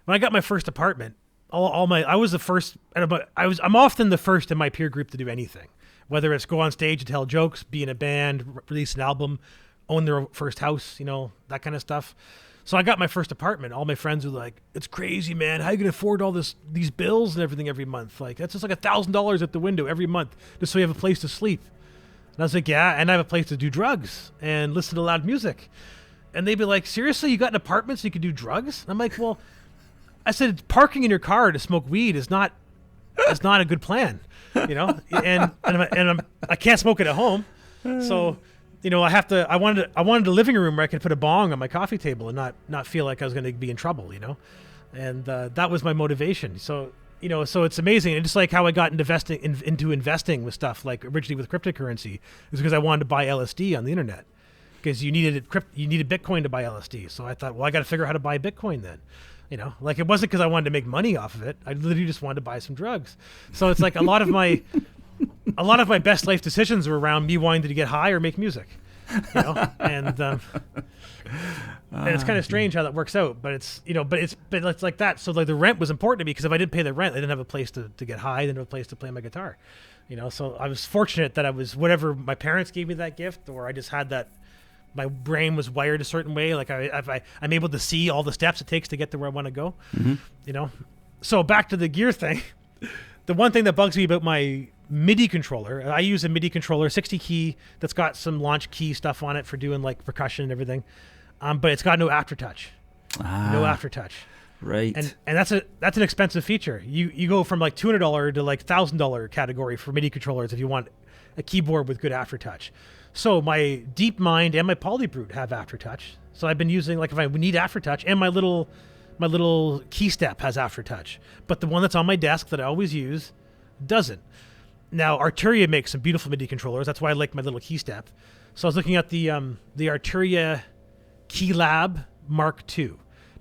when I got my first apartment, I was the first. I'm often the first in my peer group to do anything, whether it's go on stage and tell jokes, be in a band, release an album, own their first house, that kind of stuff. So I got my first apartment. All my friends were like, "It's crazy, man. How are you gonna afford all these bills and everything every month? Like that's just like $1,000 at the window every month just so you have a place to sleep." And I was like, "Yeah, and I have a place to do drugs and listen to loud music." And they'd be like, "Seriously, you got an apartment so you could do drugs?" And I'm like, "Well," I said, "parking in your car to smoke weed is not a good plan, And I can't smoke it at home, so." I wanted a living room where I could put a bong on my coffee table and not feel like I was going to be in trouble, and that was my motivation. So, so it's amazing. And just like how I got into investing with stuff, like originally with cryptocurrency, is because I wanted to buy LSD on the internet because you needed Bitcoin to buy LSD. So I thought, well, I got to figure out how to buy Bitcoin then. Like it wasn't because I wanted to make money off of it. I literally just wanted to buy some drugs. So it's like a lot of my best life decisions were around me wanting to get high or make music, and it's kind of strange how that works out, but it's like that. So like the rent was important to me because if I didn't pay the rent, I didn't have a place to get high, I didn't have a place to play my guitar, so I was fortunate that I was, whatever my parents gave me that gift, or I just had that, my brain was wired a certain way. Like I'm able to see all the steps it takes to get to where I want to go, So back to the gear thing. The one thing that bugs me about my MIDI controller, I use a MIDI controller, 60 key, that's got some launch key stuff on it for doing like percussion and everything, but it's got no aftertouch. No aftertouch. Right. And that's an expensive feature. You go from like $200 to like $1,000 category for MIDI controllers if you want a keyboard with good aftertouch. So my DeepMind and my Polybrute have aftertouch. So I've been using, like, if I need aftertouch, and my little key step has aftertouch, but the one that's on my desk that I always use doesn't. Now Arturia makes some beautiful MIDI controllers. That's why I like my little key step. So I was looking at the Arturia Keylab Mark II,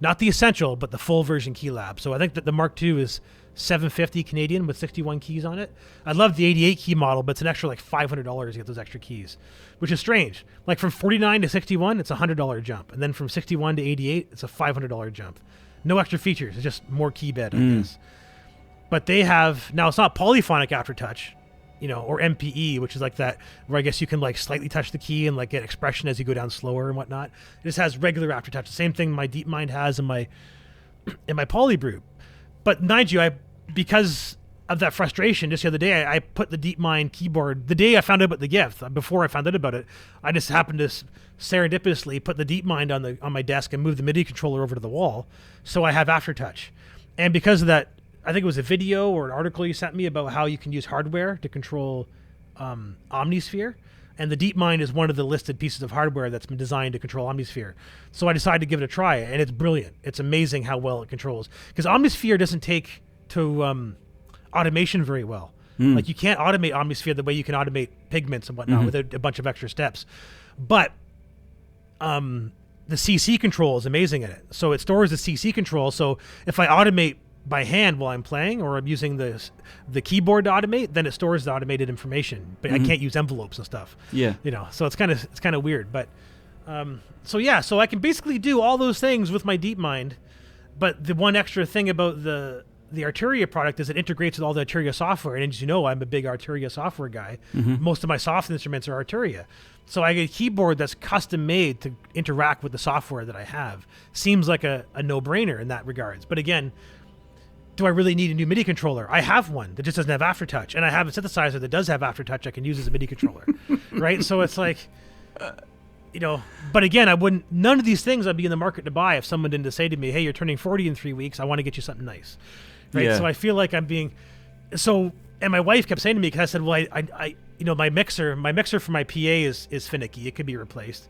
not the Essential, but the full version Keylab. So I think that the Mark II is $750 Canadian with 61 keys on it. I love the 88 key model, but it's an extra like $500 to get those extra keys, which is strange. Like from 49 to 61, it's a $100 jump, and then from 61 to 88, it's a $500 jump. No extra features. It's just more key bed, I guess. But they have, now it's not polyphonic aftertouch, or MPE, which is like that, where I guess you can like slightly touch the key and like get expression as you go down slower and whatnot. It just has regular aftertouch. The same thing my DeepMind has in my Polybrute. But mind you, because of that frustration, just the other day, I put the DeepMind keyboard, the day I found out about the gift, before I found out about it, I just happened to serendipitously put the DeepMind on my desk and move the MIDI controller over to the wall, so I have aftertouch. And because of that, I think it was a video or an article you sent me about how you can use hardware to control Omnisphere, and the DeepMind is one of the listed pieces of hardware that's been designed to control Omnisphere. So I decided to give it a try, and it's brilliant. It's amazing how well it controls, because Omnisphere doesn't take to automation very well. Like you can't automate Omnisphere the way you can automate Pigments and whatnot with a bunch of extra steps. But the CC control is amazing in it. So it stores the CC control. So if I automate by hand while I'm playing, or I'm using the keyboard to automate, then it stores the automated information. But I can't use envelopes and stuff. Yeah. So it's kind of weird. But so I can basically do all those things with my DeepMind. But the one extra thing about the Arturia product is it integrates with all the Arturia software. And as you know, I'm a big Arturia software guy. Most of my soft instruments are Arturia. So I get a keyboard that's custom made to interact with the software that I have. Seems like a no-brainer in that regards. But again, do I really need a new MIDI controller? I have one that just doesn't have aftertouch, and I have a synthesizer that does have aftertouch I can use as a MIDI controller, right? So it's like, but again, none of these things I'd be in the market to buy if someone didn't say to me, hey, you're turning 40 in 3 weeks, I want to get you something nice, right? Yeah. So I feel like I'm being, and my wife kept saying to me, because I said, well, I my mixer for my PA is finicky, it could be replaced.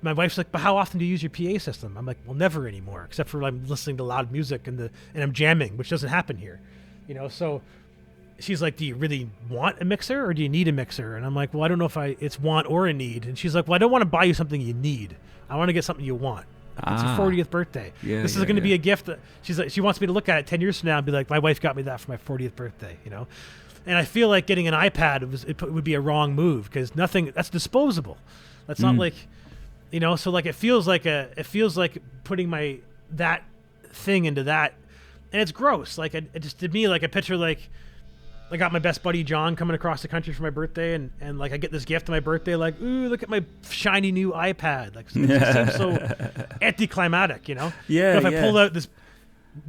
My wife's like, but how often do you use your PA system? I'm like, well, never anymore, except for I'm listening to loud music and I'm jamming, which doesn't happen here, So she's like, do you really want a mixer or do you need a mixer? And I'm like, well, I don't know if it's want or a need. And she's like, well, I don't want to buy you something you need. I want to get something you want. It's your 40th birthday. This is going to be a gift that she's like, she wants me to look at it 10 years from now and be like, my wife got me that for my 40th birthday, And I feel like getting an iPad would be a wrong move, because that's disposable. That's not like, so like it feels like putting that thing into that, and it's gross. Like it just did me like a picture like. I got my best buddy John coming across the country for my birthday, and like I get this gift on my birthday, like, ooh, look at my shiny new iPad. Like it just seems so anticlimactic, you know? Yeah. But if I pulled out this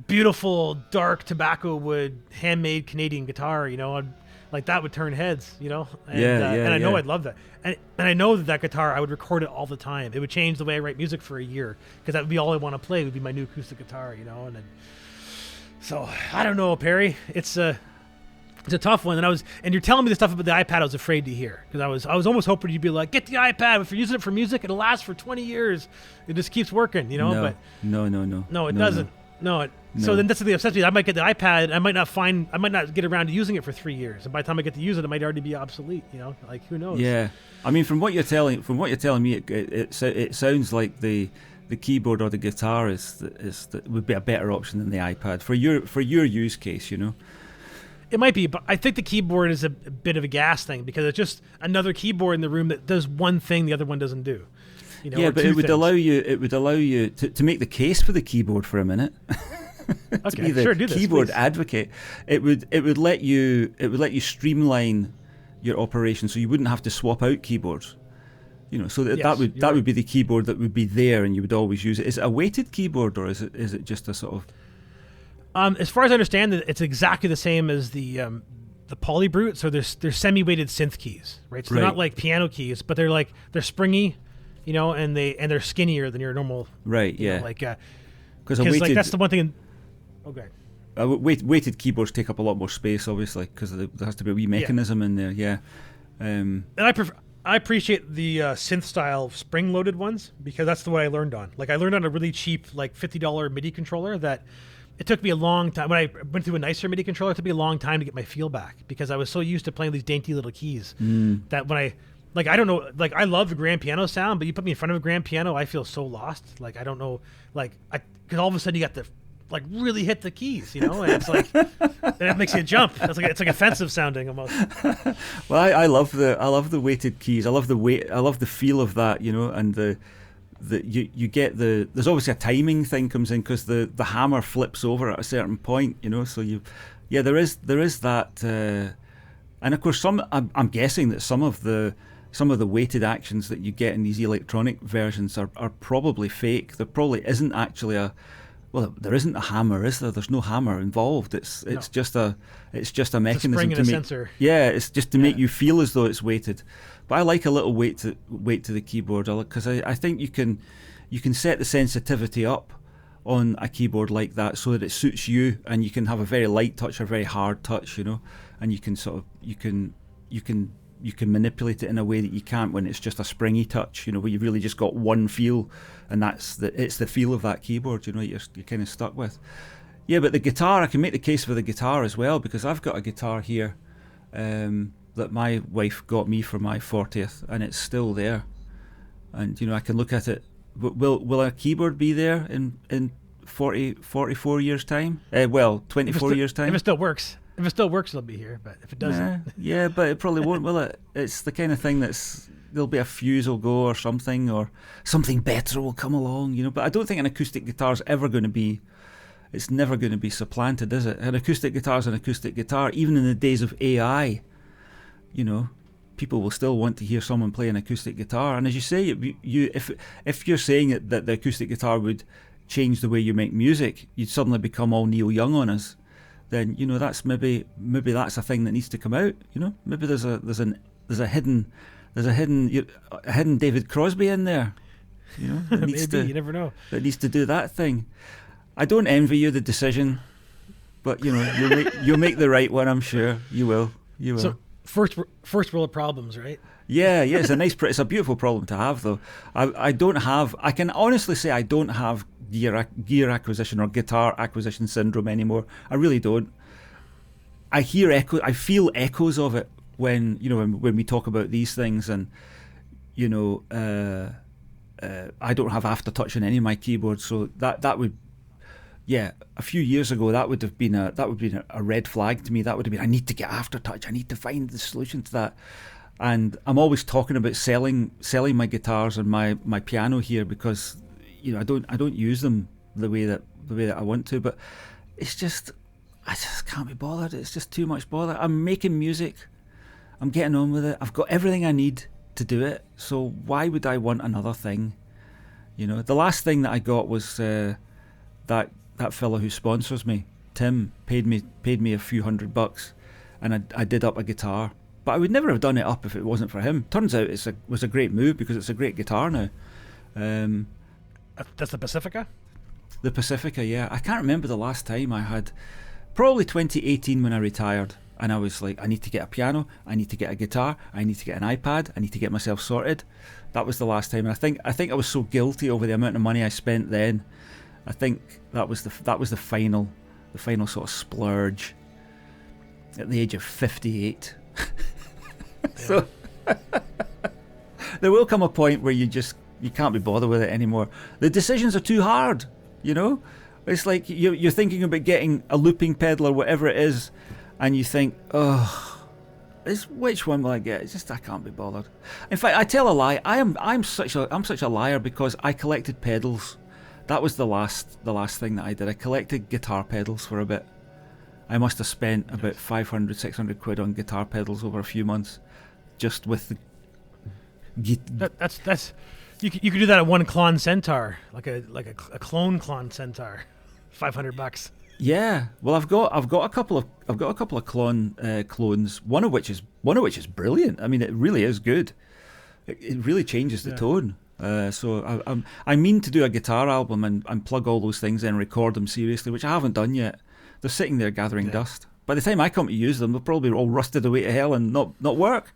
beautiful dark tobacco wood handmade Canadian guitar, you know, like that would turn heads, you know? And, and I know I'd love that. And I know that guitar, I would record it all the time. It would change the way I write music for a year, because that would be all I want to play would be my new acoustic guitar, you know? And then, so I don't know, Perry. It's a tough one, and you're telling me the stuff about the iPad I was afraid to hear, because I was almost hoping you'd be like, get the iPad. If you're using it for music, it'll last for 20 years. It just keeps working, you know. No, it doesn't. No. So then that's the obsession. I might get the iPad. I might not get around to using it for 3 years, and by the time I get to use it, it might already be obsolete. You know, like who knows? Yeah, I mean, from what you're telling me, it sounds like the keyboard or the guitar would be a better option than the iPad for your use case, you know. It might be, but I think the keyboard is a bit of a gas thing, because it's just another keyboard in the room that does one thing the other one doesn't do. You know, yeah, but it would allow you to make the case for the keyboard for a minute. To be the keyboard advocate. It would let you streamline your operation, so you wouldn't have to swap out keyboards. You know, so that would be the keyboard that would be there, and you would always use it. Is it a weighted keyboard, or is it just a sort of? As far as I understand, it's exactly the same as the Polybrute. So they're semi-weighted synth keys, right? So they're not like piano keys, but they're springy, you know, and they're skinnier than your normal. Right. Yeah. Because like that's the one thing. Okay. Weighted keyboards take up a lot more space, obviously, because there has to be a wee mechanism in there. Yeah. And I appreciate the synth style spring loaded ones, because that's the way I learned on. Like I learned on a really cheap like $50 MIDI controller that. It took me a long time. When I went through a nicer MIDI controller, it took me a long time to get my feel back, because I was so used to playing these dainty little keys that when I don't know, like I love the grand piano sound, but you put me in front of a grand piano, I feel so lost. Like I don't know, because all of a sudden you got to like really hit the keys, you know, and it's like, and it makes you jump. It's like offensive sounding almost. Well, I love the weighted keys. I love the weight. I love the feel of that, you know, and you get there's obviously a timing thing comes in, because the hammer flips over at a certain point, you know, so there is that, and of course I'm guessing that some of the weighted actions that you get in these electronic versions are probably fake. There probably isn't actually there isn't a hammer, is there? There's no hammer involved. It's just a mechanism spring to and a make sensor. Yeah, it's just to make you feel as though it's weighted. But I like a little weight to the keyboard, because I think you can set the sensitivity up on a keyboard like that so that it suits you, and you can have a very light touch or very hard touch, you know, and you can sort of you can manipulate it in a way that you can't when it's just a springy touch, you know, where you've really just got one feel, and it's the feel of that keyboard, you know, you're kind of stuck with. Yeah, but the guitar, I can make the case for the guitar as well, because I've got a guitar here that my wife got me for my 40th, and it's still there, and you know, I can look at it. Will a keyboard be there in 44 years time? 24 years time. If it still works. If it still works, it'll be here. But if it doesn't, yeah, but it probably won't, will it? It's the kind of thing there'll be a fuse will go, or something better will come along, you know. But I don't think an acoustic guitar is ever going to be. It's never going to be supplanted, is it? An acoustic guitar is an acoustic guitar. Even in the days of AI, you know, people will still want to hear someone play an acoustic guitar. And as you say, if you're saying that the acoustic guitar would change the way you make music, you'd suddenly become all Neil Young on us. Then, you know, that's maybe that's a thing that needs to come out. You know, maybe there's a hidden David Crosby in there. You know, that needs maybe, you never know. That needs to do that thing. I don't envy you the decision, but you know, you'll make the right one. I'm sure you will. You will. So first world problems, right? Yeah. It's a beautiful problem to have, though. I can honestly say I don't have gear acquisition or guitar acquisition syndrome anymore. I really don't. I feel echoes of it when we talk about these things, and you know, I don't have aftertouch on any of my keyboards, so that would. Yeah, a few years ago that would have been a red flag to me. That would have been, I need to get aftertouch. I need to find the solution to that. And I'm always talking about selling my guitars and my piano here, because you know I don't use them the way that I want to. But it's just, I just can't be bothered. It's just too much bother. I'm making music. I'm getting on with it. I've got everything I need to do it. So why would I want another thing? You know, the last thing that I got was that fellow who sponsors me, Tim, paid me a few $100, and I did up a guitar. But I would never have done it up if it wasn't for him. Turns out it was a great move because it's a great guitar now. That's the Pacifica? The Pacifica, yeah. I can't remember the last time I had. Probably 2018 when I retired. And I was like, I need to get a piano, I need to get a guitar, I need to get an iPad, I need to get myself sorted. That was the last time. And I think I was so guilty over the amount of money I spent then. I think that was the final sort of splurge at the age of 58. So there will come a point where you can't be bothered with it anymore. The decisions are too hard, you know. It's like you're thinking about getting a looping pedal or whatever it is, and you think, oh, which one will I get? It's just I can't be bothered. In fact, I tell a lie. I'm such a liar because I collected pedals. That was the last thing that I did. I collected guitar pedals for a bit. I must have spent about 500, 600 quid on guitar pedals over a few months, just with the. That's you could do that at one Klon Centaur, like a clone Klon Centaur, $500. Yeah, well, I've got a couple of Klon clones. One of which is brilliant. I mean, it really is good. It really changes the tone. So I mean to do a guitar album and plug all those things in and record them seriously, which I haven't done yet. They're sitting there gathering dust. By the time I come to use them, they'll probably all rusted away to hell and not work.